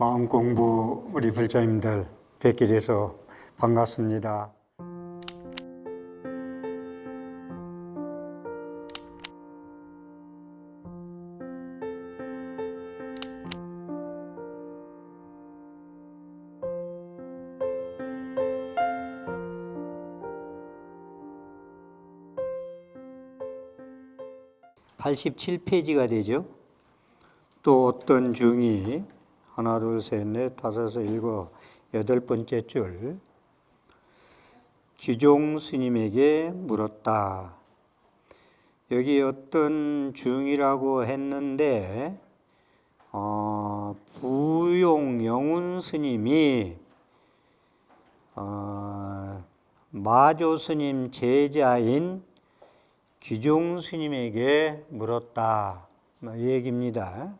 마음공부 우리 불자님들 뵙게 돼서 반갑습니다. (87페이지가) 되죠. 또 어떤 중이 하나, 둘, 셋, 넷, 다섯, 일곱, 여덟 번째 줄. 귀종 스님에게 물었다. 여기 어떤 중이라고 했는데 부용 영운 스님이 마조 스님 제자인 귀종 스님에게 물었다. 이 얘기입니다.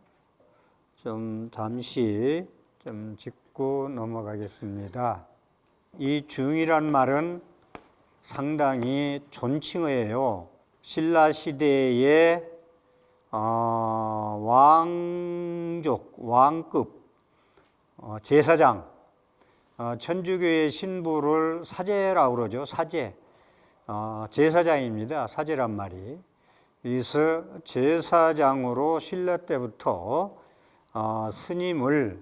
좀 잠시 좀 짚고 넘어가겠습니다. 이 중이란 말은 상당히 존칭어예요. 신라 시대의 왕족, 왕급 제사장, 천주교의 신부를 사제라고 그러죠. 사제, 제사장입니다. 사제란 말이. 그래서 제사장으로 신라 때부터 스님을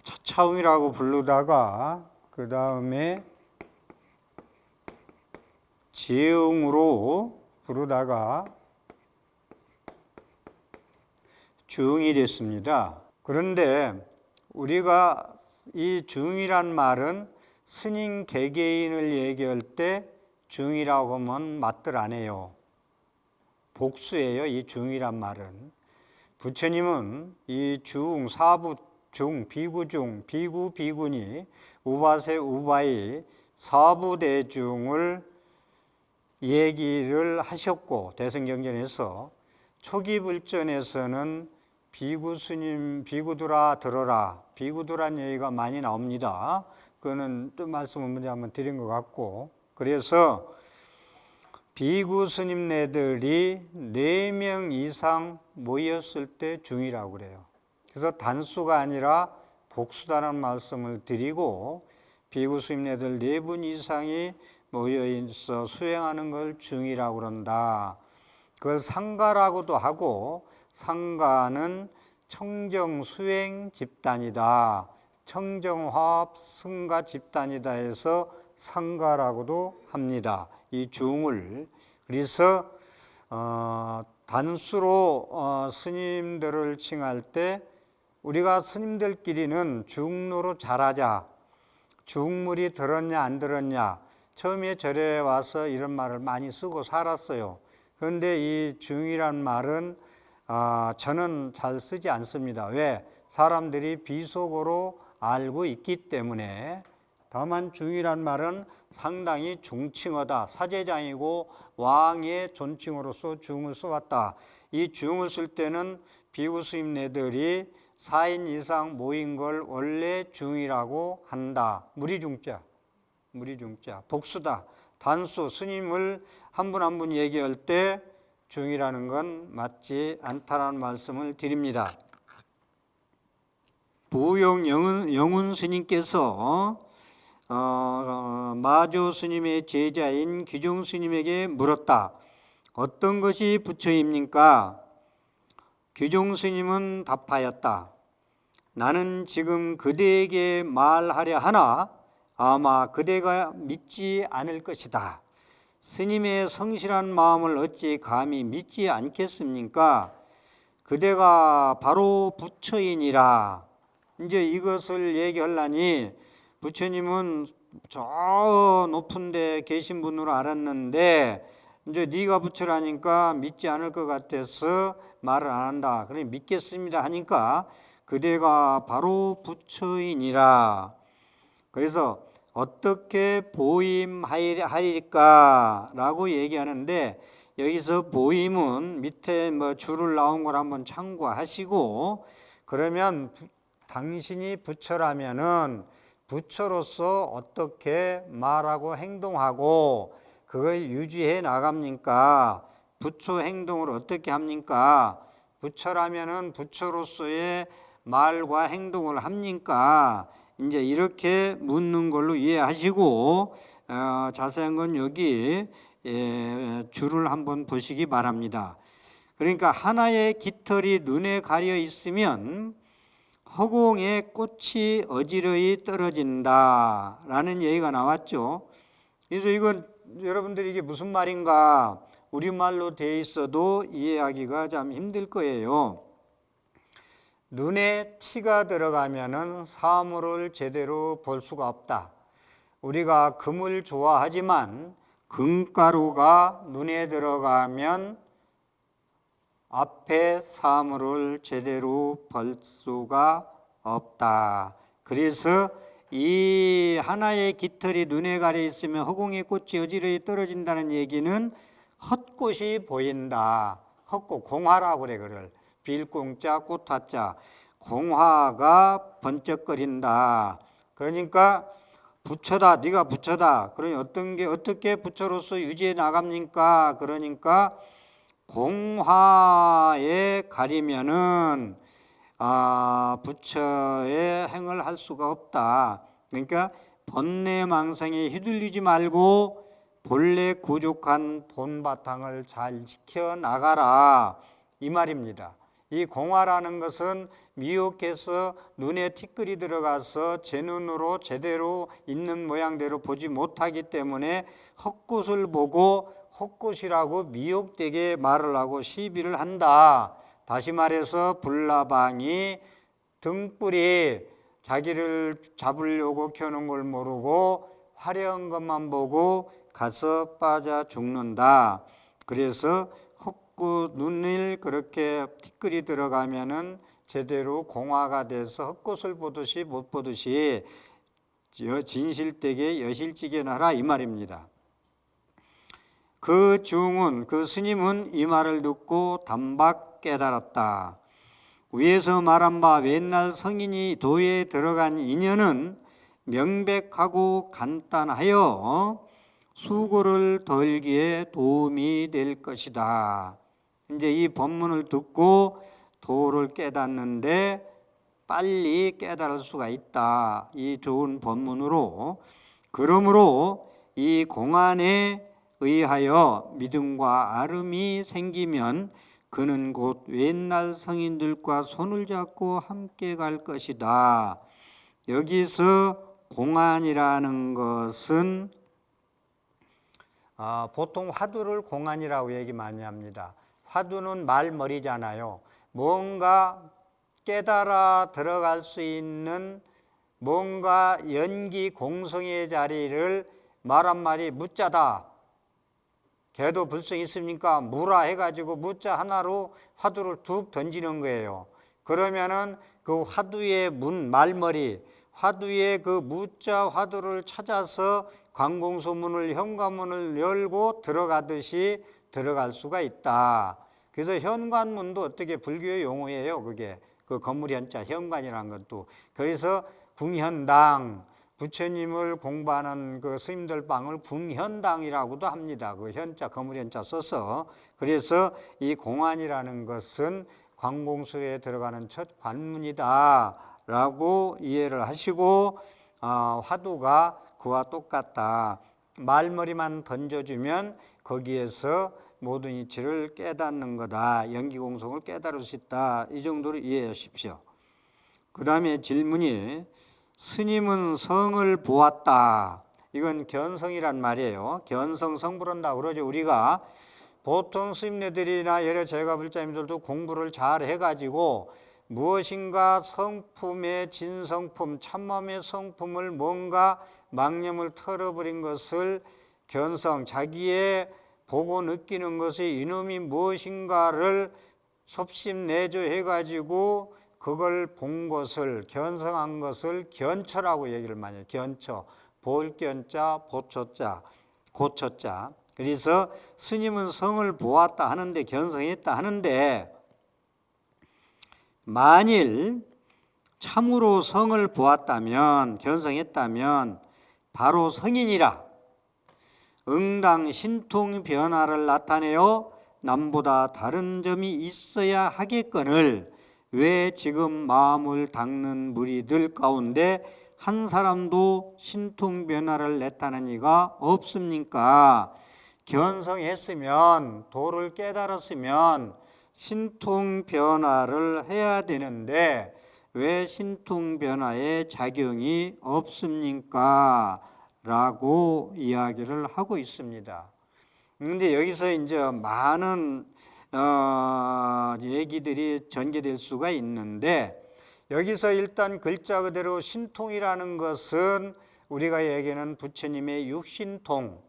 차차웅이라고 부르다가 그 다음에 제웅으로 부르다가 중이 됐습니다. 그런데 우리가 이 중이란 말은 스님 개개인을 얘기할 때 중이라고 하면 맞들 안 해요. 복수예요. 이 중이란 말은. 부처님은 이 중, 사부 중, 비구 중, 비구, 비구니, 우바세, 우바이, 사부대중을 얘기를 하셨고, 대승경전에서 초기 불전에서는 비구 스님, 비구들아 들어라, 비구들한 얘기가 많이 나옵니다. 그거는 또 말씀을 먼저 한번 드린 것 같고, 그래서 비구 스님네들이 4명 이상 모였을 때 중이라고 그래요. 그래서 단수가 아니라 복수다라는 말씀을 드리고, 비구 스님네들 4분 이상이 모여있어 수행하는 걸 중이라고 그런다. 그걸 상가라고도 하고, 상가는 청정수행 집단이다. 청정화합 승가 집단이다 해서 상가라고도 합니다. 이 중을. 그래서 단수로 스님들을 칭할 때 우리가 스님들끼리는 중로로 잘하자. 중물이 들었냐 안 들었냐. 처음에 절에 와서 이런 말을 많이 쓰고 살았어요. 그런데 이 중이란 말은 저는 잘 쓰지 않습니다. 왜? 사람들이 비속어로 알고 있기 때문에. 다만 중이란 말은 상당히 중칭어다. 사제장이고 왕의 존칭어로서 중을 써왔다. 이 중을 쓸 때는 비구 스님네들이 4인 이상 모인 걸 원래 중이라고 한다. 무리중자, 무리중자, 복수다. 단수, 스님을 한 분 한 분 얘기할 때 중이라는 건 맞지 않다라는 말씀을 드립니다. 부용 영운 스님께서 마조 스님의 제자인 귀종 스님에게 물었다. 어떤 것이 부처입니까? 귀종 스님은 답하였다. 나는 지금 그대에게 말하려 하나 아마 그대가 믿지 않을 것이다. 스님의 성실한 마음을 어찌 감히 믿지 않겠습니까? 그대가 바로 부처이니라. 이제 이것을 얘기하려니 부처님은 저 높은 데 계신 분으로 알았는데 이제 네가 부처라니까 믿지 않을 것 같아서 말을 안 한다. 그러니 믿겠습니다 하니까 그대가 바로 부처이니라. 그래서 어떻게 보임하리까 라고 얘기하는데 여기서 보임은 밑에 줄을 나온 걸 한번 참고하시고 그러면 당신이 부처라면은 부처로서 어떻게 말하고 행동하고 그걸 유지해 나갑니까? 부처 행동을 어떻게 합니까? 부처라면은 부처로서의 말과 행동을 합니까? 이제 이렇게 묻는 걸로 이해하시고 자세한 건 여기 줄을 한번 보시기 바랍니다. 그러니까 하나의 깃털이 눈에 가려 있으면 허공에 꽃이 어지러이 떨어진다라는 얘기가 나왔죠. 그래서 이건 여러분들이 이게 무슨 말인가 우리말로 돼 있어도 이해하기가 참 힘들 거예요. 눈에 티가 들어가면은 사물을 제대로 볼 수가 없다. 우리가 금을 좋아하지만 금가루가 눈에 들어가면 앞에 사물을 제대로 볼 수가 없다. 그래서 이 하나의 깃털이 눈에 가려 있으면 허공에 꽃이 어지러이 떨어진다는 얘기는 헛꽃이 보인다. 헛꽃, 공화라고 그래 그걸. 빌공자, 꽃화자, 공화가 번쩍거린다. 그러니까 부처다, 네가 부처다. 그러니 어떻게 부처로서 유지해 나갑니까? 그러니까 공화에 가리면은 부처의 행을 할 수가 없다. 그러니까 번뇌망상에 휘둘리지 말고 본래 구족한 본바탕을 잘 지켜나가라 이 말입니다. 이 공화라는 것은 미혹해서 눈에 티끌이 들어가서 제 눈으로 제대로 있는 모양대로 보지 못하기 때문에 헛것을 보고 헛것이라고 미혹되게 말을 하고 시비를 한다. 다시 말해서 불나방이 등불이 자기를 잡으려고 켜는 걸 모르고 화려한 것만 보고 가서 빠져 죽는다. 그래서 눈을 그렇게 티끌이 들어가면은 제대로 공화가 돼서 헛것을 보듯이 못 보듯이 진실되게 여실지견하라 이 말입니다. 그 중은 그 스님은 이 말을 듣고 단박 깨달았다. 위에서 말한 바 옛날 성인이 도에 들어간 인연은 명백하고 간단하여 수고를 덜기에 도움이 될 것이다. 이제 이 법문을 듣고 도를 깨닫는데 빨리 깨달을 수가 있다. 이 좋은 법문으로. 그러므로 이 공안에 의하여 믿음과 아름이 생기면 그는 곧 옛날 성인들과 손을 잡고 함께 갈 것이다. 여기서 공안이라는 것은 보통 화두를 공안이라고 얘기 많이 합니다. 화두는 말머리잖아요. 뭔가 깨달아 들어갈 수 있는 뭔가 연기 공성의 자리를 말 한마디 무자다. 걔도 불성 있습니까? 무라 해가지고 무자 하나로 화두를 툭 던지는 거예요. 그러면은 그 화두의 말머리, 화두의 그 무자 화두를 찾아서 관공서문을 현관문을 열고 들어가듯이 들어갈 수가 있다. 그래서 현관문도 어떻게 불교의 용어예요. 그게 그 건물 현자 현관이라는 것도. 그래서 궁현당 부처님을 공부하는 그 스님들 방을 궁현당이라고도 합니다. 그 현자 건물 현자 써서. 그래서 이 공안이라는 것은 관공서에 들어가는 첫 관문이다라고 이해를 하시고 화두가 그와 똑같다. 말머리만 던져주면 거기에서 모든 이치를 깨닫는 거다. 연기공성을 깨달을 수 있다. 이 정도로 이해하십시오. 그 다음에 질문이 스님은 성을 보았다. 이건 견성이란 말이에요. 견성 성불한다고 그러죠. 우리가 보통 스님네들이나 여러 제가불자님들도 공부를 잘 해가지고 무엇인가 성품의 진성품, 참맘의 성품을 뭔가 망념을 털어버린 것을 견성, 자기의 보고 느끼는 것이 이놈이 무엇인가를 섭심내조 해가지고 그걸 본 것을, 견성한 것을 견처라고 얘기를 많이 해요. 견처, 볼견자, 보초자, 고초자. 그래서 스님은 성을 보았다 하는데, 견성했다 하는데, 만일 참으로 성을 보았다면, 견성했다면 바로 성인이라 응당 신통 변화를 나타내어 남보다 다른 점이 있어야 하겠거늘 왜 지금 마음을 닦는 무리들 가운데 한 사람도 신통 변화를 나타낸 이가 없습니까? 견성했으면, 도를 깨달았으면 신통 변화를 해야 되는데 왜 신통 변화의 작용이 없습니까? 라고 이야기를 하고 있습니다. 그런데 여기서 이제 많은 얘기들이 전개될 수가 있는데, 여기서 일단 글자 그대로 신통이라는 것은 우리가 얘기하는 부처님의 육신통,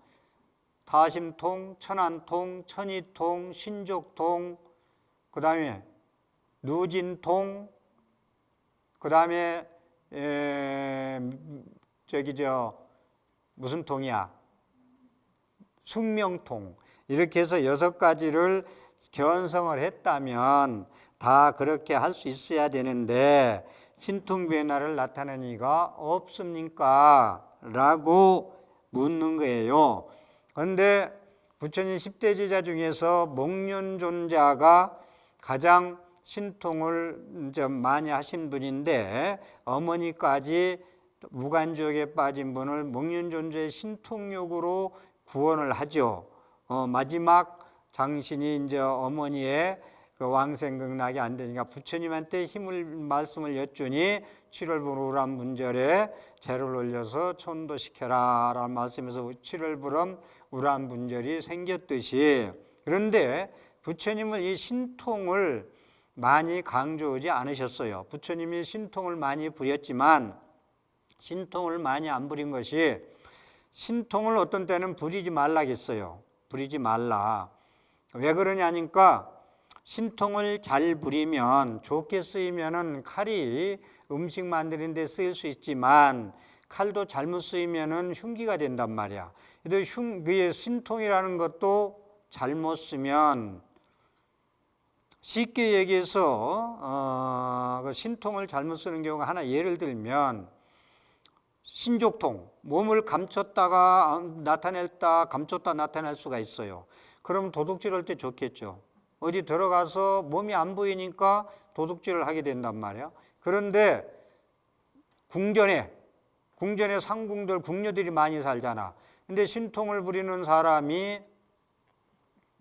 다심통, 천안통, 천이통, 신족통, 그 다음에 누진통, 그 다음에 무슨 통이야? 숙명통. 이렇게 해서 6가지를 견성을 했다면 다 그렇게 할 수 있어야 되는데 신통 변화를 나타내는 이가 없습니까? 라고 묻는 거예요. 그런데 부처님 10대 제자 중에서 목련존자가 가장 신통을 좀 많이 하신 분인데, 어머니까지 무간주역에 빠진 분을 목련존자의 신통력으로 구원을 하죠. 마지막 장신이 이제 어머니의 그 왕생극락이 안 되니까 부처님한테 말씀을 여쭈니 7월분 우람분절에 제를 올려서 천도시켜라 라는 말씀에서 7월부름 우람분절이 생겼듯이, 그런데 부처님은 이 신통을 많이 강조하지 않으셨어요. 부처님이 신통을 많이 부렸지만 신통을 많이 안 부린 것이, 신통을 어떤 때는 부리지 말라겠어요. 부리지 말라. 왜 그러냐니까, 신통을 잘 부리면, 좋게 쓰이면은 칼이 음식 만드는 데 쓰일 수 있지만 칼도 잘못 쓰이면은 흉기가 된단 말이야. 근데 그 신통이라는 것도 잘못 쓰면, 쉽게 얘기해서 그 신통을 잘못 쓰는 경우가 하나 예를 들면, 신족통, 몸을 감췄다가 나타냈다, 감췄다 나타낼 수가 있어요. 그럼 도둑질할 때 좋겠죠. 어디 들어가서 몸이 안 보이니까 도둑질을 하게 된단 말이야. 그런데 궁전에 상궁들, 궁녀들이 많이 살잖아. 근데 신통을 부리는 사람이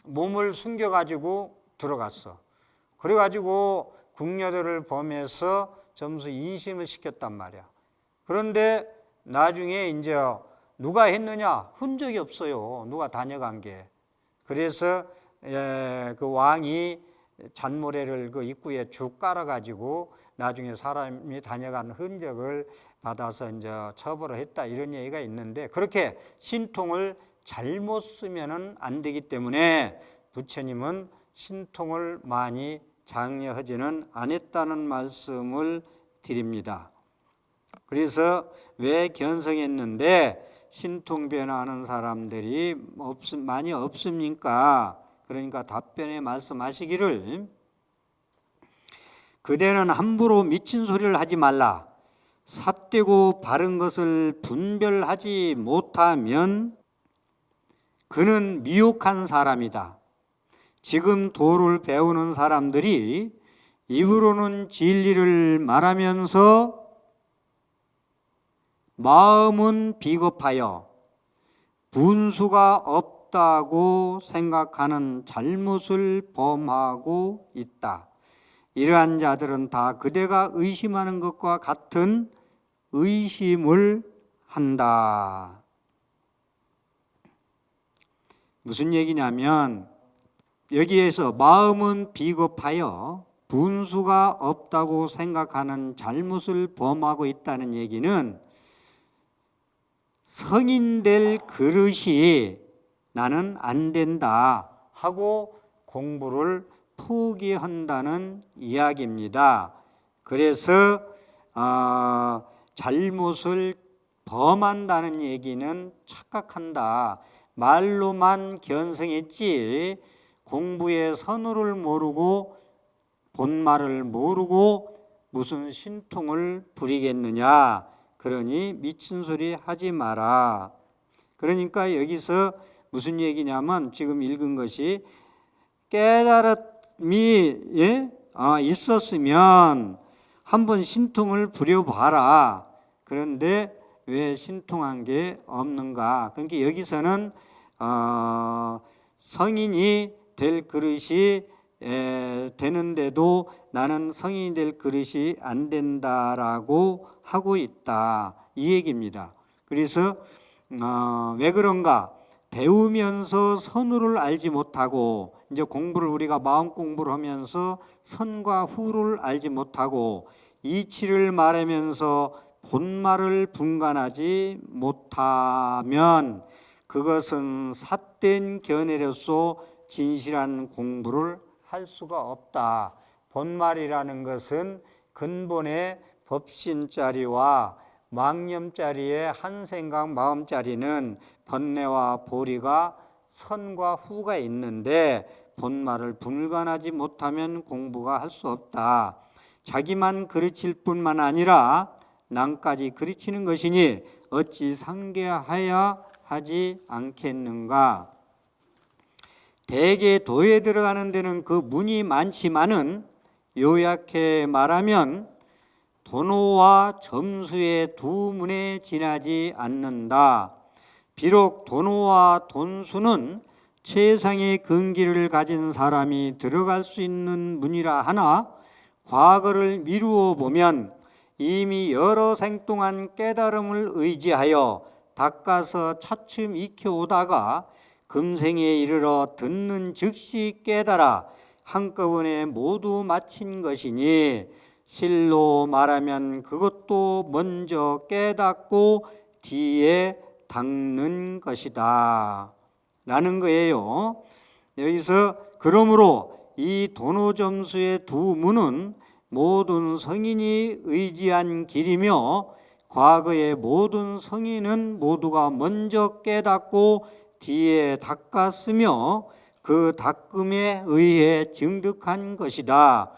몸을 숨겨가지고 들어갔어. 그래가지고 궁녀들을 범해서 점수 인심을 시켰단 말이야. 그런데 나중에 이제 누가 했느냐? 흔적이 없어요. 누가 다녀간 게. 그래서 그 왕이 잔모래를 그 입구에 쭉 깔아가지고 나중에 사람이 다녀간 흔적을 받아서 이제 처벌을 했다, 이런 얘기가 있는데, 그렇게 신통을 잘못 쓰면은 안 되기 때문에 부처님은 신통을 많이 장려하지는 않았다는 말씀을 드립니다. 그래서 왜 견성했는데 신통 변화하는 사람들이 많이 없습니까? 그러니까 답변에 말씀하시기를, 그대는 함부로 미친 소리를 하지 말라. 삿되고 바른 것을 분별하지 못하면 그는 미혹한 사람이다. 지금 도를 배우는 사람들이 입으로는 진리를 말하면서 마음은 비겁하여 분수가 없다고 생각하는 잘못을 범하고 있다. 이러한 자들은 다 그대가 의심하는 것과 같은 의심을 한다. 무슨 얘기냐면, 여기에서 마음은 비겁하여 분수가 없다고 생각하는 잘못을 범하고 있다는 얘기는, 성인 될 그릇이 나는 안 된다 하고 공부를 포기한다는 이야기입니다. 그래서 잘못을 범한다는 얘기는 착각한다. 말로만 견성했지 공부의 선호를 모르고 본말을 모르고 무슨 신통을 부리겠느냐. 그러니 미친 소리 하지 마라. 그러니까 여기서 무슨 얘기냐면, 지금 읽은 것이 깨달음이 있었으면 한번 신통을 부려봐라. 그런데 왜 신통한 게 없는가? 그러니까 여기서는 성인이 될 그릇이 되는데도 나는 성인이 될 그릇이 안 된다라고 하고 있다, 이 얘기입니다. 그래서 왜 그런가? 배우면서 선후를 알지 못하고, 이제 공부를 우리가 마음 공부를 하면서 선과 후를 알지 못하고 이치를 말하면서 본말을 분간하지 못하면 그것은 삿된 견해로서 진실한 공부를 할 수가 없다. 본말이라는 것은 근본의 법신자리와 망념자리의 한 생각 마음자리는 번뇌와 보리가 선과 후가 있는데 본말을 분간하지 못하면 공부가 할 수 없다. 자기만 그르칠 뿐만 아니라 남까지 그르치는 것이니 어찌 상계하여야 하지 않겠는가. 대개 도에 들어가는 데는 그 문이 많지만은 요약해 말하면 도노와 점수의 두 문에 지나지 않는다. 비록 도노와 돈수는 최상의 근기를 가진 사람이 들어갈 수 있는 문이라 하나 과거를 미루어 보면 이미 여러 생 동안 깨달음을 의지하여 닦아서 차츰 익혀오다가 금생에 이르러 듣는 즉시 깨달아 한꺼번에 모두 마친 것이니 실로 말하면 그것도 먼저 깨닫고 뒤에 닦는 것이다 라는 거예요. 여기서 그러므로 이 도노점수의 두 문은 모든 성인이 의지한 길이며 과거의 모든 성인은 모두가 먼저 깨닫고 뒤에 닦았으며 그 닦음에 의해 증득한 것이다.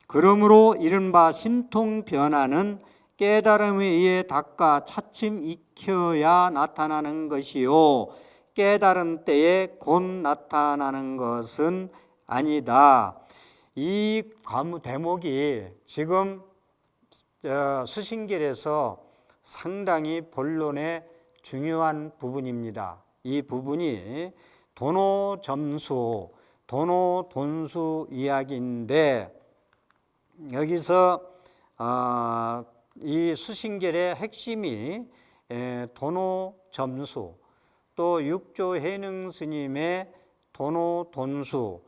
그러므로 이른바 신통변화는 깨달음에 의해 닦아 차츰 익혀야 나타나는 것이요 깨달은 때에 곧 나타나는 것은 아니다. 이 대목이 지금 수신결에서 상당히 본론의 중요한 부분입니다. 이 부분이 도노점수, 도노돈수 이야기인데 여기서 이 수신결의 핵심이 도노점수, 또 육조해능 스님의 도노돈수,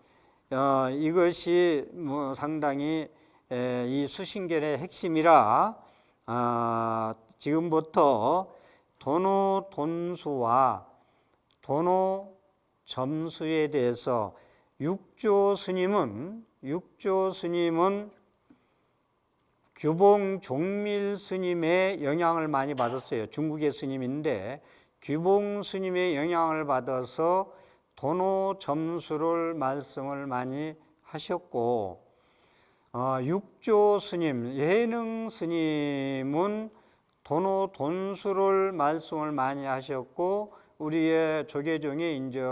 이것이 상당히 이 수신결의 핵심이라 지금부터 도노돈수와 도노점수에 대해서 육조 스님은 규봉 종밀 스님의 영향을 많이 받았어요. 중국의 스님인데 규봉 스님의 영향을 받아서 도노점수를 말씀을 많이 하셨고 육조 스님, 해능 스님은 도노돈수를 말씀을 많이 하셨고 우리의 조계종의 이제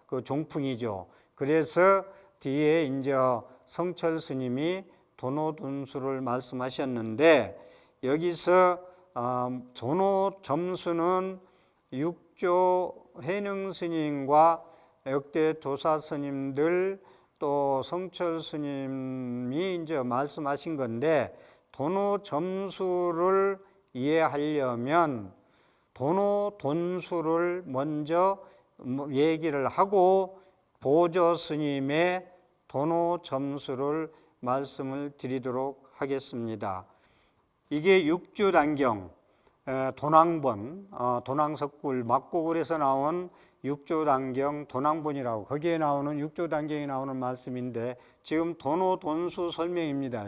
그 종풍이죠. 그래서 뒤에 이제 성철 스님이 도노돈수를 말씀하셨는데 여기서 도노점수는 육조 해능 스님과 역대 도사 스님들 또 성철 스님이 이제 말씀하신 건데 도노점수를 이해하려면 도노돈수를 먼저 얘기를 하고 보조 스님의 도노점수를 말씀을 드리도록 하겠습니다. 이게 육조단경 도낭본, 도낭석굴 막고글에서 나온 육조단경 도낭본이라고 거기에 나오는 육조단경에 나오는 말씀인데 지금 도노돈수 설명입니다.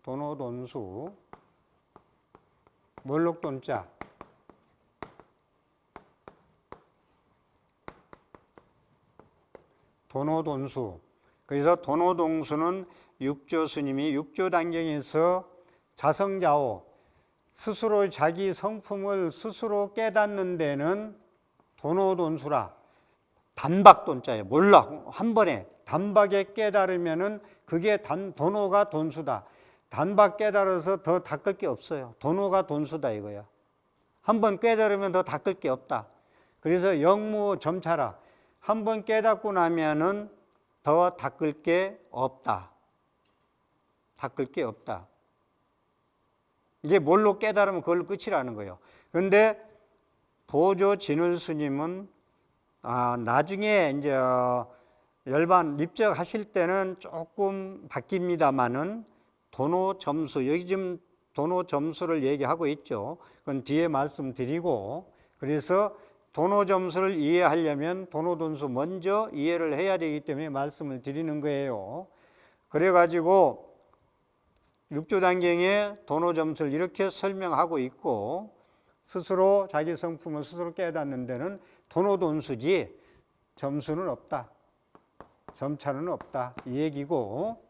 도노돈수 몰록돈자 도노돈수. 그래서 도노돈수는 육조 스님이 육조단경에서 자성자오 스스로 자기 성품을 스스로 깨닫는 데는 도노돈수라 단박돈자예요. 몰락 한 번에 단박에 깨달으면은 그게 돈오가 돈수다. 단박 깨달아서 더 닦을 게 없어요. 돈오가 돈수다 이거야. 한번 깨달으면 더 닦을 게 없다. 그래서 영무점차라. 한번 깨닫고 나면은 더 닦을 게 없다. 닦을 게 없다. 이제 뭘로 깨달으면 그걸로 끝이라는 거예요. 그런데 보조 진울 스님은 나중에 이제 열반 입적하실 때는 조금 바뀝니다만은 돈오 점수, 여기 지금 돈오 점수를 얘기하고 있죠. 그건 뒤에 말씀드리고, 그래서 돈오 점수를 이해하려면 돈오 돈수 먼저 이해를 해야 되기 때문에 말씀을 드리는 거예요. 그래가지고 육조단경에 돈오 점수를 이렇게 설명하고 있고, 스스로 자기 성품을 스스로 깨닫는 데는 돈오 돈수지 점수는 없다. 점차는 없다. 이 얘기고,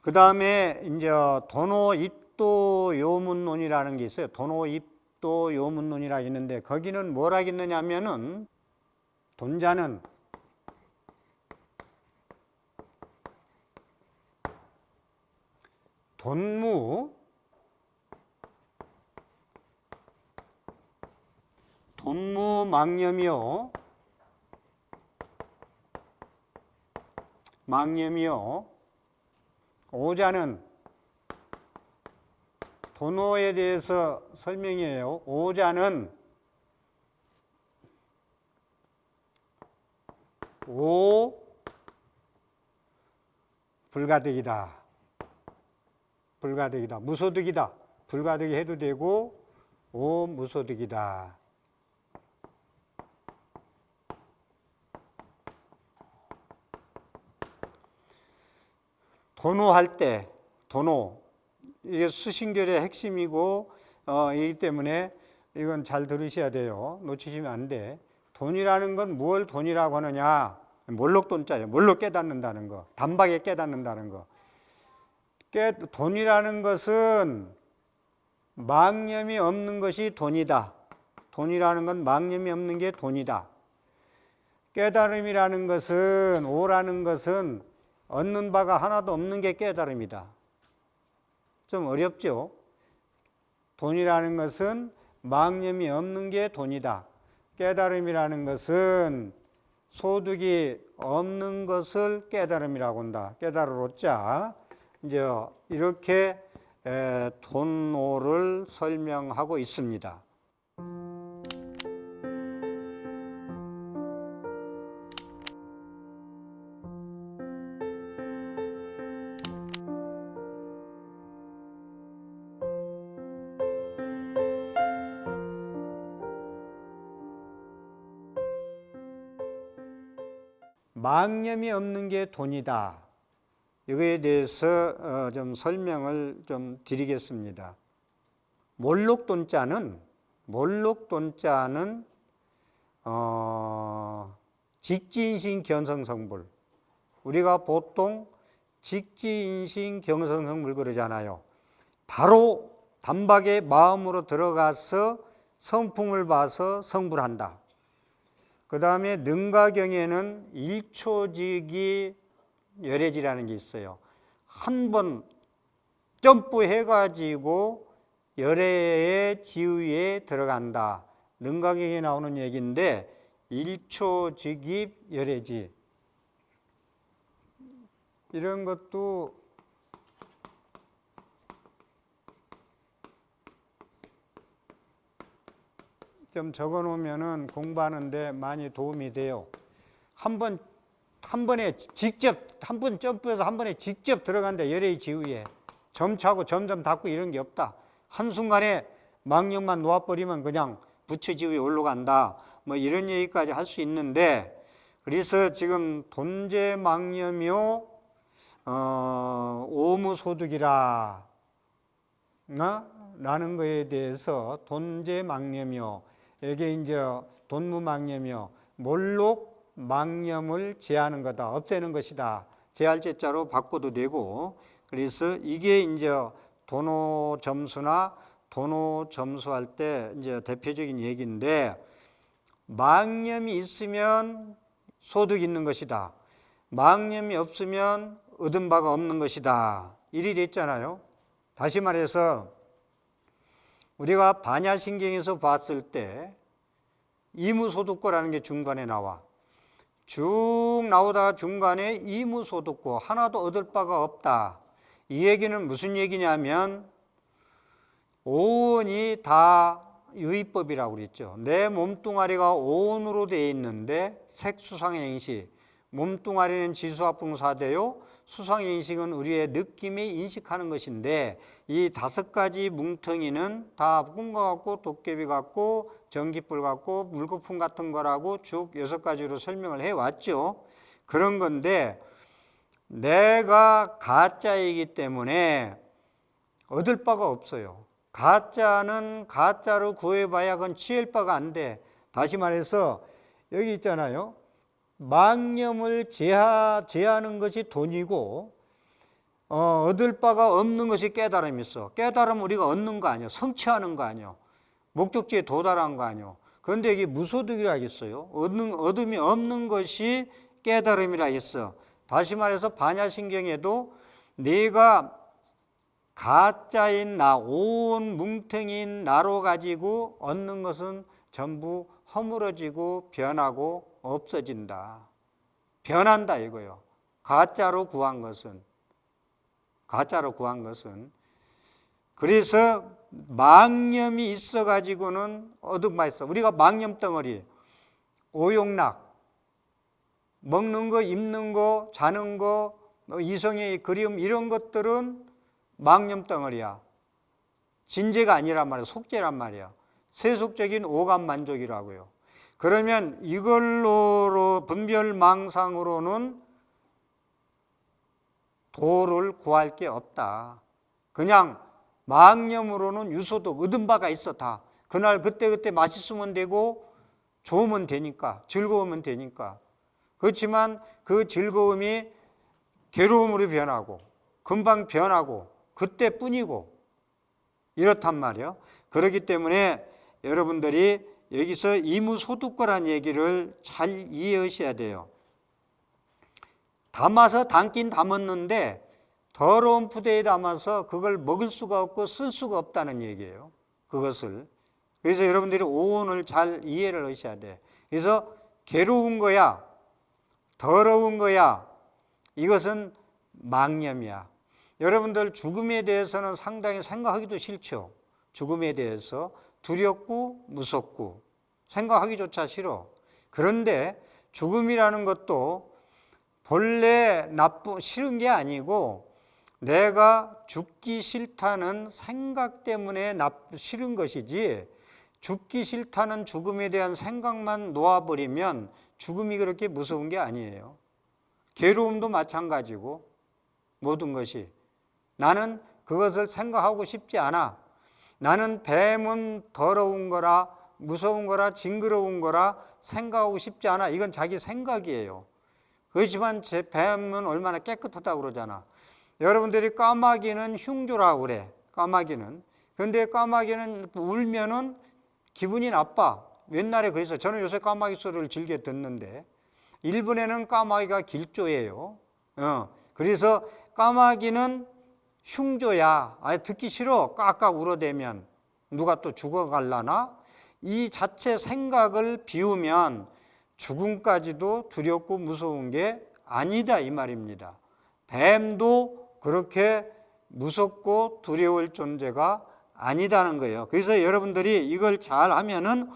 그 다음에 이제 돈오 입도 요문론이라는 게 있어요. 돈오 입도 요문론이라 있는데 거기는 뭐라 했느냐 하면은 돈자는 돈무망념이요. 오자는 돈오에 대해서 설명이에요. 오자는 불가득이다. 무소득이다. 불가득이 해도 되고 무소득이다. 돈오할 때, 이게 수신결의 핵심이고 이기 때문에 이건 잘 들으셔야 돼요. 놓치시면 안 돼. 돈이라는 건 무엇을 돈이라고 하느냐? 몰록돈자예요. 몰록 깨닫는다는 거. 단박에 깨닫는다는 거. 돈이라는 것은 망념이 없는 것이 돈이다. 돈이라는 건 망념이 없는 게 돈이다. 깨달음이라는 것은, 오라는 것은 얻는 바가 하나도 없는 게 깨달음이다. 좀 어렵죠? 돈이라는 것은 망념이 없는 게 돈이다. 깨달음이라는 것은 소득이 없는 것을 깨달음이라고 한다. 깨달으로자 이제 이렇게 돈오를 설명하고 있습니다. 망념이 없는 게 돈이다. 이거에 대해서 좀 설명을 좀 드리겠습니다. 몰록돈자는 직지인신 견성성불. 우리가 보통 직지인신 견성성불 그러잖아요. 바로 단박에 마음으로 들어가서 성품을 봐서 성불한다. 그 다음에 능가경에는 일초직이 열애지라는 게 있어요. 한 번 점프해가지고 열애의 지위에 들어간다. 능가경에 나오는 얘기인데 일초직입 열애지. 이런 것도 좀 적어 놓으면은 공부하는데 많이 도움이 돼요. 한 번에 직접, 한 번 점프해서 한 번에 직접 들어간다. 열애의 지위에. 점차고 점점 닫고 이런 게 없다. 한순간에 망념만 놓아버리면 그냥 부처 지위에 올라간다. 뭐 이런 얘기까지 할 수 있는데, 그래서 지금 돈재망념이요, 오무소득이라, 라는 거에 대해서 돈재망념이요, 이게 이제 돈무망념이요, 몰록망념을 제하는 거다. 없애는 것이다. 제할 제자로 바꿔도 되고, 그래서 이게 이제 돈오 점수나 돈오 점수할 때 이제 대표적인 얘기인데, 망념이 있으면 소득이 있는 것이다. 망념이 없으면 얻은 바가 없는 것이다. 이리 됐잖아요. 다시 말해서 우리가 반야신경에서 봤을 때 이무소득고라는 게 중간에 나와. 쭉 나오다가 중간에 이무소득고 하나도 얻을 바가 없다. 이 얘기는 무슨 얘기냐면 오온이 다 유의법이라고 그랬죠. 내 몸뚱아리가 오온으로 되어 있는데 색수상행식, 몸뚱아리는 지수합풍사대요, 수상행식은 우리의 느낌에 인식하는 것인데 이 5가지 뭉텅이는 다 꿈과 같고 도깨비 같고 전기불 같고 물거품 같은 거라고 쭉 6가지로 설명을 해왔죠. 그런 건데 내가 가짜이기 때문에 얻을 바가 없어요. 가짜는 가짜로 구해봐야 그건 취할 바가 안 돼. 다시 말해서 여기 있잖아요. 망념을 제하는 것이 돈이고 얻을 바가 없는 것이 깨달음이 있어. 깨달음 우리가 얻는 거 아니야. 성취하는 거 아니야. 목적지에 도달한 거 아니야. 그런데 이게 무소득이라 했어요. 얻음이 없는 것이 깨달음이라 했어. 다시 말해서 반야신경에도 네가 가짜인 나, 온 뭉텅이인 나로 가지고 얻는 것은 전부 허물어지고 변하고 없어진다. 변한다 이거요. 가짜로 구한 것은. 그래서 망념이 있어 가지고는 얻은 바 있어. 우리가 망념 덩어리, 오욕락, 먹는 거, 입는 거, 자는 거, 이성의 그리움 이런 것들은 망념 덩어리야. 진재가 아니란 말이야. 속재란 말이야. 세속적인 오감만족이라고요. 그러면 이걸로 분별망상으로는 도를 구할 게 없다. 그냥 망념으로는 유소득 얻은 바가 있어 다. 그날 그때 맛있으면 되고 좋으면 되니까, 즐거우면 되니까. 그렇지만 그 즐거움이 괴로움으로 변하고 금방 변하고 그때뿐이고 이렇단 말이에요. 그렇기 때문에 여러분들이 여기서 이무소득고란 얘기를 잘 이해하셔야 돼요. 담아서 담긴 담았는데 더러운 푸대에 담아서 그걸 먹을 수가 없고 쓸 수가 없다는 얘기예요. 그것을. 그래서 여러분들이 오온을 잘 이해를 하셔야 돼. 그래서 괴로운 거야, 더러운 거야, 이것은 망념이야. 여러분들 죽음에 대해서는 상당히 생각하기도 싫죠. 죽음에 대해서 두렵고 무섭고 생각하기조차 싫어. 그런데 죽음이라는 것도 본래 싫은 게 아니고 내가 죽기 싫다는 생각 때문에 싫은 것이지, 죽기 싫다는 죽음에 대한 생각만 놓아버리면 죽음이 그렇게 무서운 게 아니에요. 괴로움도 마찬가지고 모든 것이. 나는 그것을 생각하고 싶지 않아. 나는 뱀은 더러운 거라 무서운 거라 징그러운 거라 생각하고 싶지 않아. 이건 자기 생각이에요. 그렇지만 제 뱀은 얼마나 깨끗하다고 그러잖아. 여러분들이 까마귀는 흉조라고 그래. 까마귀는. 그런데 까마귀는 울면은 기분이 나빠. 옛날에 그래서 저는 요새 까마귀 소리를 즐겨 듣는데 일본에는 까마귀가 길조예요. 그래서 까마귀는 흉조야. 아예 듣기 싫어. 깍깍 울어대면 누가 또 죽어갈라나? 이 자체 생각을 비우면 죽음까지도 두렵고 무서운 게 아니다 이 말입니다. 뱀도 그렇게 무섭고 두려울 존재가 아니다는 거예요. 그래서 여러분들이 이걸 잘 하면은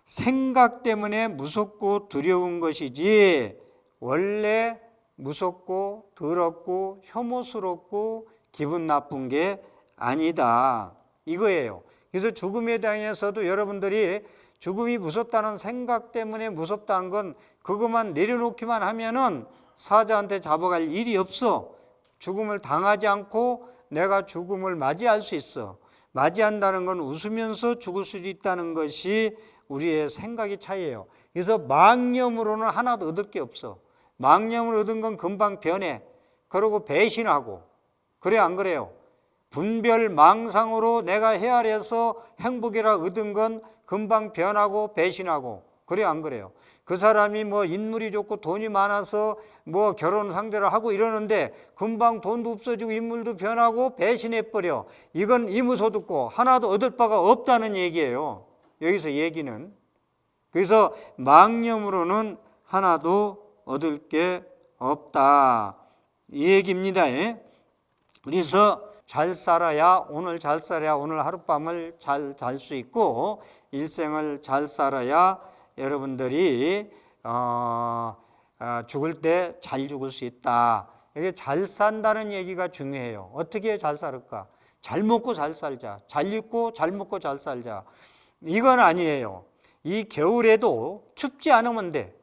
생각 때문에 무섭고 두려운 것이지 원래 무섭고 더럽고 혐오스럽고 기분 나쁜 게 아니다 이거예요. 그래서 죽음에 대해서도 여러분들이 죽음이 무섭다는 생각 때문에 무섭다는 건 그것만 내려놓기만 하면은 사자한테 잡아갈 일이 없어. 죽음을 당하지 않고 내가 죽음을 맞이할 수 있어. 맞이한다는 건 웃으면서 죽을 수 있다는 것이 우리의 생각의 차이예요. 그래서 망념으로는 하나도 얻을 게 없어. 망념을 얻은 건 금방 변해. 그러고 배신하고. 그래 안 그래요? 분별망상으로 내가 헤아려서 행복이라 얻은 건 금방 변하고 배신하고 그래요, 안 그래요? 그 사람이 뭐 인물이 좋고 돈이 많아서 뭐 결혼 상대를 하고 이러는데 금방 돈도 없어지고 인물도 변하고 배신해버려. 이건 이무소득고 하나도 얻을 바가 없다는 얘기예요. 여기서 얘기는. 그래서 망념으로는 하나도 얻을 게 없다. 이 얘기입니다. 그래서 잘 살아야 오늘 잘 살아야 오늘 하룻밤을 잘 잘 수 있고 일생을 잘 살아야 여러분들이 죽을 때 잘 죽을 수 있다. 이게 잘 산다는 얘기가 중요해요. 어떻게 잘 살을까? 잘 먹고 잘 살자. 잘 입고 잘 먹고 잘 살자. 이건 아니에요. 이 겨울에도 춥지 않으면 돼.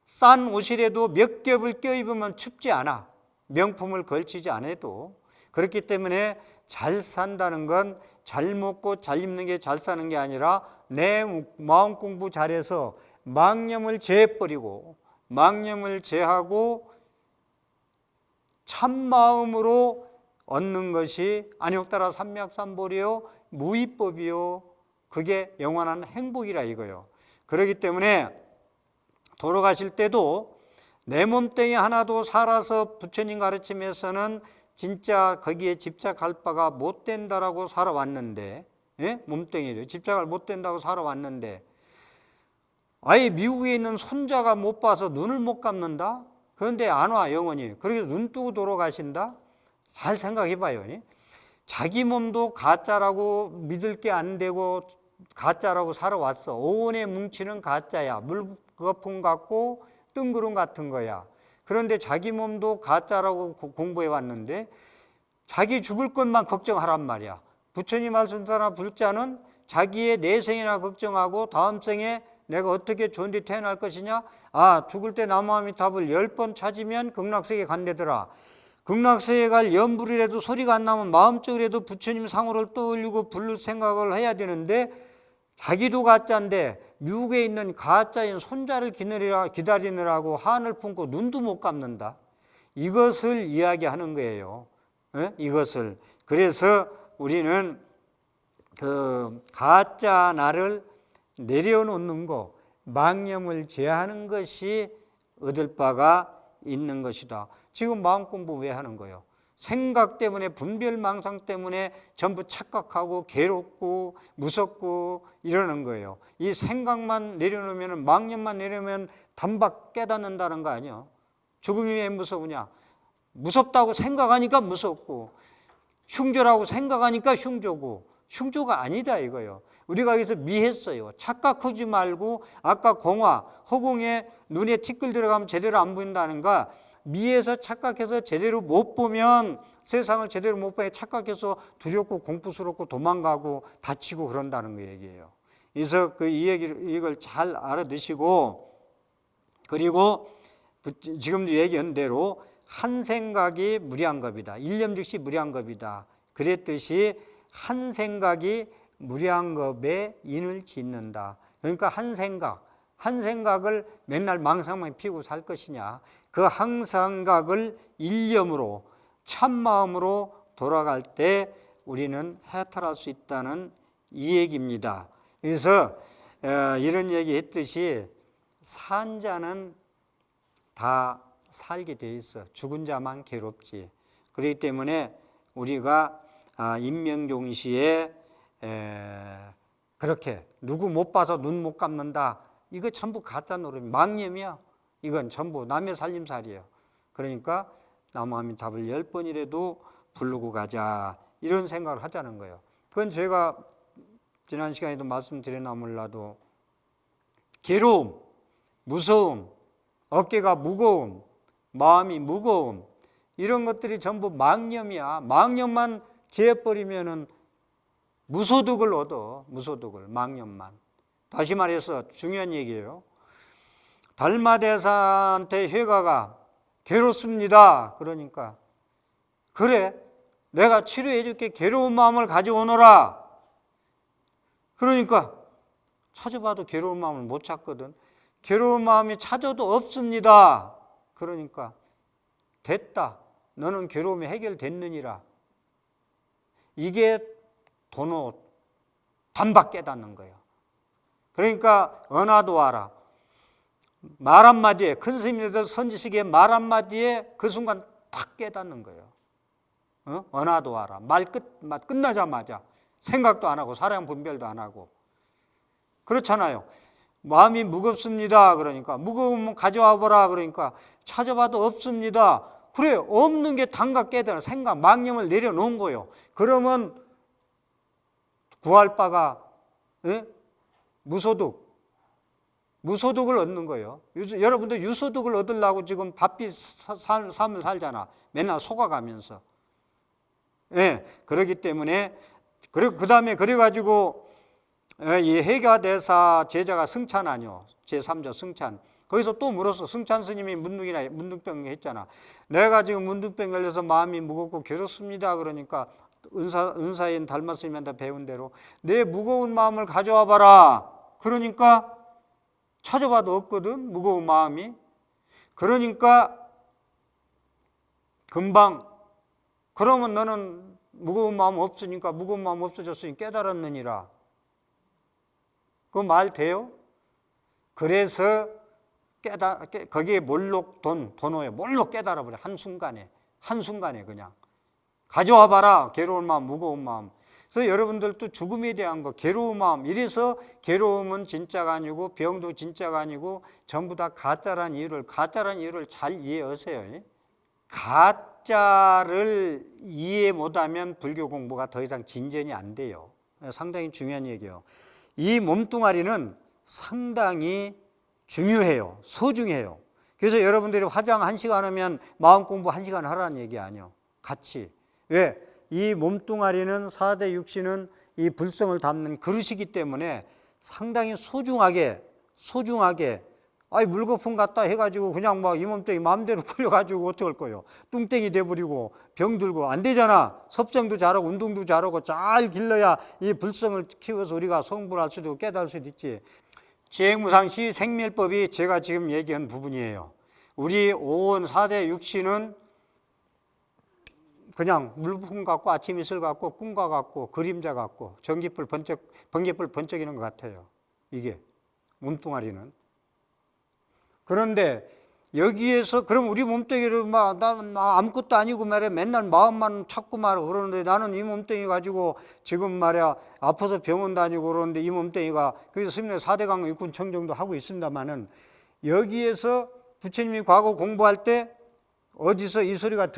싼 옷이라도 몇 겹을 껴입으면 춥지 않아. 명품을 걸치지 않아도. 그렇기 때문에 잘 산다는 건 잘 먹고 잘 입는 게 잘 사는 게 아니라 내 마음 공부 잘해서 망념을 제해버리고 망념을 제하고 참마음으로 얻는 것이 안욕따라 삼맥삼보리요 무위법이요. 그게 영원한 행복이라 이거요. 그렇기 때문에 돌아가실 때도 내 몸뚱이 하나도 살아서 부처님 가르침에서는 진짜 거기에 집착할 바가 못 된다라고 살아왔는데, 몸뚱이를 집착을 못 된다고 살아왔는데, 아예 미국에 있는 손자가 못 봐서 눈을 못 감는다? 그런데 안 와, 영원히. 그래서 눈 뜨고 돌아가신다? 잘 생각해 봐요. 자기 몸도 가짜라고 믿을 게 안 되고 가짜라고 살아왔어. 오온에 뭉치는 가짜야. 물거품 같고 뜬구름 같은 거야. 그런데 자기 몸도 가짜라고 공부해 왔는데 자기 죽을 것만 걱정하란 말이야. 부처님 말씀 따라 불자는 자기의 내생이나 걱정하고 다음 생에 내가 어떻게 좋은 데 태어날 것이냐. 죽을 때 나무아미탑을 10번 찾으면 극락세계 간대더라. 극락세계 갈 염불이라도 소리가 안 나면 마음적으로라도 부처님 상호를 떠올리고 부를 생각을 해야 되는데 자기도 가짜인데 미국에 있는 가짜인 손자를 기다리느라고 한을 품고 눈도 못 감는다. 이것을 이야기하는 거예요. 이것을. 그래서 우리는 그 가짜 나를 내려놓는 거, 망념을 제하는 것이 얻을 바가 있는 것이다. 지금 마음 공부 왜 하는 거예요? 생각 때문에, 분별망상 때문에 전부 착각하고 괴롭고 무섭고 이러는 거예요. 이 생각만 내려놓으면, 망념만 내려놓으면 단박 깨닫는다는 거 아니에요? 죽음이 왜 무서우냐? 무섭다고 생각하니까 무섭고 흉조라고 생각하니까 흉조고 흉조가 아니다 이거예요. 우리가 여기서 미했어요. 착각하지 말고 아까 공화, 허공에 눈에 티끌 들어가면 제대로 안 보인다는 거 미에서 착각해서 제대로 못 보면 세상을 제대로 못 보면 착각해서 두렵고 공포스럽고 도망가고 다치고 그런다는 거 얘기예요. 그래서 이걸 잘 알아두시고 그리고 지금도 얘기한 대로 한 생각이 무량겁이다. 일념즉시 무량겁이다. 그랬듯이 한 생각이 무량겁에 인을 짓는다. 그러니까 한 생각을 맨날 망상만 피우고 살 것이냐. 그 한 생각을 일념으로 참마음으로 돌아갈 때 우리는 해탈할 수 있다는 이 얘기입니다. 그래서 이런 얘기 했듯이 산 자는 다 살게 돼 있어. 죽은 자만 괴롭지. 그렇기 때문에 우리가 임명종시에 그렇게 누구 못 봐서 눈 못 감는다. 이거 전부 가짜 노릇, 망념이야. 이건 전부 남의 살림살이에요. 그러니까 나무아미탑을 10번이라도 부르고 가자. 이런 생각을 하자는 거예요. 그건 제가 지난 시간에도 말씀드렸나 몰라도 괴로움, 무서움, 어깨가 무거움, 마음이 무거움 이런 것들이 전부 망념이야. 망념만 제해버리면은 무소득을 얻어. 무소득을, 망념만. 다시 말해서 중요한 얘기예요. 달마대사한테 회가가 괴롭습니다. 그러니까 그래 내가 치료해 줄게. 괴로운 마음을 가져오너라. 그러니까 찾아봐도 괴로운 마음을 못 찾거든. 괴로운 마음이 찾아도 없습니다. 그러니까 됐다. 너는 괴로움이 해결됐느니라. 이게 도노 단박 깨닫는 거예요. 그러니까 언화도 하라. 말 한마디에, 큰 스님들 선지식의 말 한마디에 그 순간 탁 깨닫는 거예요. 언화도 하라. 말 끝나자마자 생각도 안 하고 사랑 분별도 안 하고. 그렇잖아요. 마음이 무겁습니다. 그러니까 무거우면 가져와 보라. 그러니까 찾아봐도 없습니다. 그래, 없는 게 단가 깨달아. 생각, 망념을 내려놓은 거예요. 그러면 구할 바가 무소득을 얻는 거예요. 여러분도 유소득을 얻으려고 지금 바삐 삶을 살잖아. 맨날 속아가면서. 예, 그렇기 때문에 그리고 그 다음에 그래가지고 이 해가대사 제자가 승찬하뇨. 제3조 승찬. 거기서 또 물었어. 승찬 스님이 문둥병 했잖아. 내가 지금 문둥병 걸려서 마음이 무겁고 괴롭습니다. 그러니까 은사인 달마 스님한테 배운 대로 내 무거운 마음을 가져와 봐라. 그러니까 찾아봐도 없거든, 무거운 마음이. 그러니까 금방 그러면 너는 무거운 마음 없으니까 무거운 마음 없어졌으니 깨달았느니라. 그 말 돼요? 그래서 거기에 몰록 돈호에 몰록 깨달아버려. 한순간에 그냥 가져와 봐라. 괴로운 마음, 무거운 마음. 그래서 여러분들도 죽음에 대한 거, 괴로운 마음, 이래서 괴로움은 진짜가 아니고 병도 진짜가 아니고 전부 다 가짜란 이유를 잘 이해하세요. 가짜를 이해 못하면 불교 공부가 더 이상 진전이 안 돼요. 상당히 중요한 얘기예요. 이 몸뚱아리는 상당히 중요해요. 소중해요. 그래서 여러분들이 화장 1시간 하면 마음 공부 1시간 하라는 얘기 아니에요. 같이. 왜? 이 몸뚱아리는 4대 육신은 이 불성을 담는 그릇이기 때문에 상당히 소중하게 물거품 갖다 해가지고 그냥 막 이 몸뚱이 마음대로 끌려가지고 어떡할 거예요. 뚱땡이 돼버리고 병들고 안 되잖아. 섭생도 잘하고 운동도 잘하고 잘 길러야 이 불성을 키워서 우리가 성불할 수도 있고 깨달을 수도 있지. 지행무상시 생멸법이 제가 지금 얘기한 부분이에요. 우리 5원 4대 육신은 그냥 물품 같고 아침 이슬 같고 꿈과 같고 그림자 같고 번개불 번쩍이는 것 같아요. 이게 몸뚱아리는. 그런데 여기에서 그럼 우리 몸뚱이를 난 아무것도 아니고 말이야 맨날 마음만 찾고 말이야 그러는데 나는 이 몸뚱이 가지고 지금 말이야 아파서 병원 다니고 그러는데 이 몸뚱이가 그래서 스님네 4대 강의 육군 청정도 하고 있습니다만은 여기에서 부처님이 과거 공부할 때 어디서 이 소리가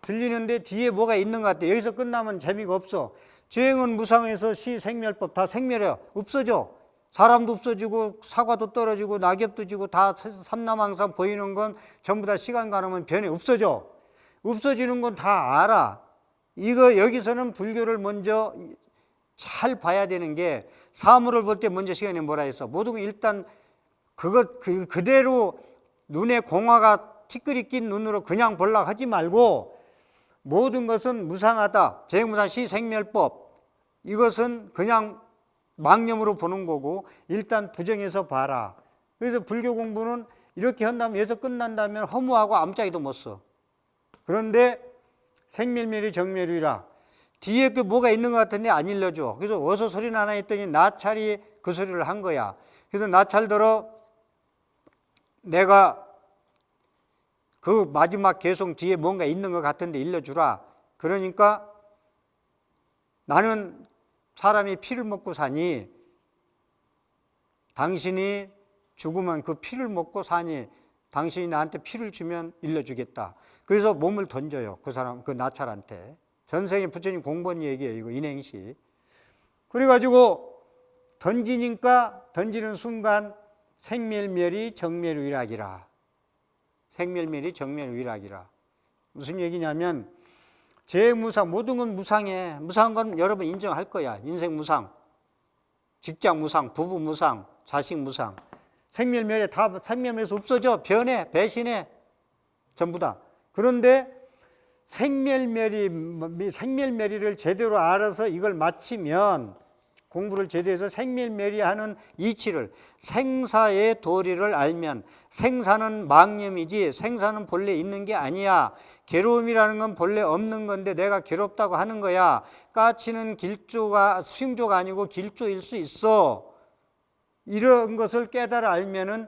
들리는데 뒤에 뭐가 있는 것 같아. 여기서 끝나면 재미가 없어. 주행은 무상에서 시생멸법 다 생멸해요. 없어져. 사람도 없어지고 사과도 떨어지고 낙엽도 지고 다 삼남항상 보이는 건 전부 다 시간 가르면 변해 없어져. 없어지는 건 다 알아. 이거 여기서는 불교를 먼저 잘 봐야 되는 게 사물을 볼 때 먼저 시간에 뭐라 했어. 모든 건 일단 그대로 눈에 공화가 티끌이 낀 눈으로 그냥 보려고 하지 말고 모든 것은 무상하다. 재무상 시생멸법. 이것은 그냥 망념으로 보는 거고 일단 부정해서 봐라. 그래서 불교 공부는 이렇게 한다면 여기서 끝난다면 허무하고 아무짝에도 못 써. 그런데 생멸멸이 정멸이라 뒤에 그 뭐가 있는 것 같은데 안 일러줘. 그래서 어서 소리는 하나 했더니 나찰이 그 소리를 한 거야. 그래서 나찰더러 내가 그 마지막 개송 뒤에 뭔가 있는 것 같은데 일러주라. 그러니까 나는 사람이 피를 먹고 사니 당신이 죽으면 그 피를 먹고 사니 당신이 나한테 피를 주면 일러주겠다. 그래서 몸을 던져요. 그 사람, 그 나찰한테. 전생에 부처님 공부한 얘기예요. 이거 인행시. 그래가지고 던지는 순간 생멸멸이 정멸위락이라. 생멸멸이 정멸위락이라. 무슨 얘기냐면 재무상, 모든 건 무상해. 무상한 건 여러분 인정할 거야. 인생 무상, 직장 무상, 부부 무상, 자식 무상. 생멸멸에 다 생멸멸에서 없어져. 변해, 배신해. 전부 다. 그런데 생멸멸이를 제대로 알아서 이걸 마치면 공부를 제대로 해서 생멸멸이하는 이치를 생사의 도리를 알면 생사는 망념이지 생사는 본래 있는 게 아니야. 괴로움이라는 건 본래 없는 건데 내가 괴롭다고 하는 거야. 까치는 수용조가 아니고 길조일 수 있어. 이런 것을 깨달아 알면은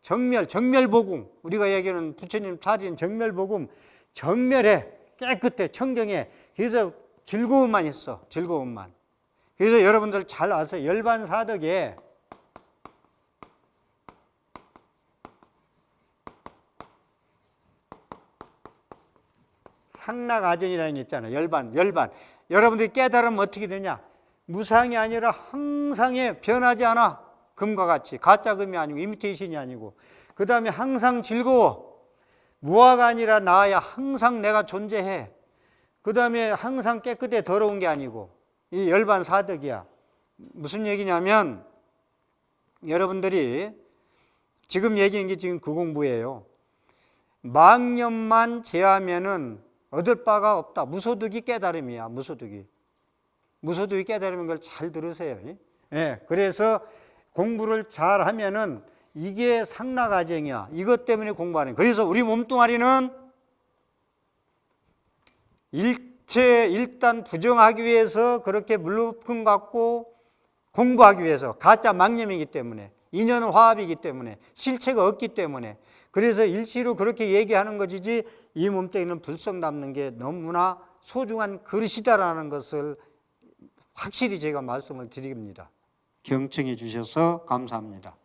정멸복음, 우리가 얘기하는 부처님 차린 정멸복음, 정멸해, 깨끗해, 청정해. 그래서 즐거움만 있어, 즐거움만. 그래서 여러분들 잘 아세요. 열반사덕에 상락아전이라는 게 있잖아요. 열반. 여러분들이 깨달으면 어떻게 되냐? 무상이 아니라 항상에 변하지 않아. 금과 같이. 가짜 금이 아니고 이미테이션이 아니고. 그 다음에 항상 즐거워. 무아가 아니라 나야 항상 내가 존재해. 그 다음에 항상 깨끗해, 더러운 게 아니고. 이 열반사덕이야. 무슨 얘기냐면 여러분들이 지금 얘기한 게 지금 그 공부예요. 망념만 제하면은 얻을 바가 없다. 무소득이 깨달음이야. 무소득이 깨달음인 걸 잘 들으세요. 예, 그래서 공부를 잘 하면은 이게 상락아정이야. 이것 때문에 공부하는. 그래서 우리 몸뚱아리는 일단 부정하기 위해서 그렇게 물품 갖고 공부하기 위해서 가짜 망념이기 때문에 인연은 화합이기 때문에 실체가 없기 때문에 그래서 일시로 그렇게 얘기하는 것이지 이 몸뚱이는 불성 남는 게 너무나 소중한 그릇이다라는 것을 확실히 제가 말씀을 드립니다. 경청해 주셔서 감사합니다.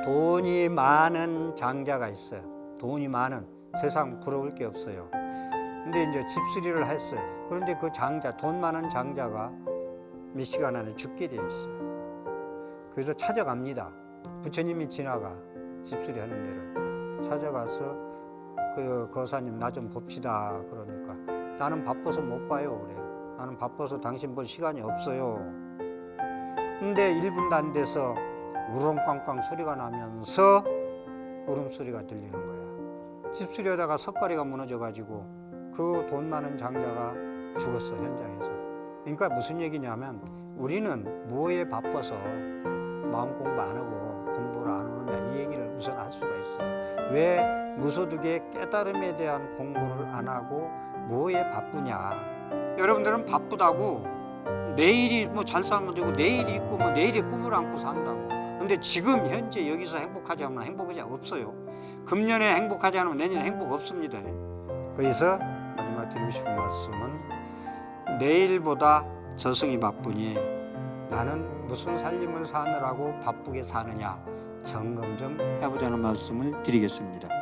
돈이 많은 장자가 있어요. 돈이 많은, 세상 부러울 게 없어요. 근데 이제 집수리를 했어요. 그런데 그 장자, 돈 많은 장자가 몇 시간 안에 죽게 되어 있어요. 그래서 찾아갑니다. 부처님이 지나가, 집수리 하는 데를 찾아가서 그 거사님 나 좀 봅시다. 그러니까 나는 바빠서 못 봐요. 그래요. 나는 바빠서 당신 볼 시간이 없어요. 근데 1분도 안 돼서 우렁꽝꽝 소리가 나면서 울음소리가 들리는 거야. 집수리하다가 석가리가 무너져가지고 그 돈 많은 장자가 죽었어, 현장에서. 그러니까 무슨 얘기냐면 우리는 뭐에 바빠서 마음 공부 안 하고 공부를 안 하느냐, 이 얘기를 우선 할 수가 있어요. 왜 무소득의 깨달음에 대한 공부를 안 하고 뭐에 바쁘냐. 여러분들은 바쁘다고 내일이 뭐 잘 살면 되고 내일이 있고 뭐 내일의 꿈을 안고 산다고. 근데 지금 현재 여기서 행복하지 않으면 행복이 없어요. 금년에 행복하지 않으면 내년에 행복 없습니다. 그래서 마지막 드리고 싶은 말씀은 내일보다 저승이 바쁘니 나는 무슨 살림을 사느라고 바쁘게 사느냐 점검 좀 해보자는 말씀을 드리겠습니다.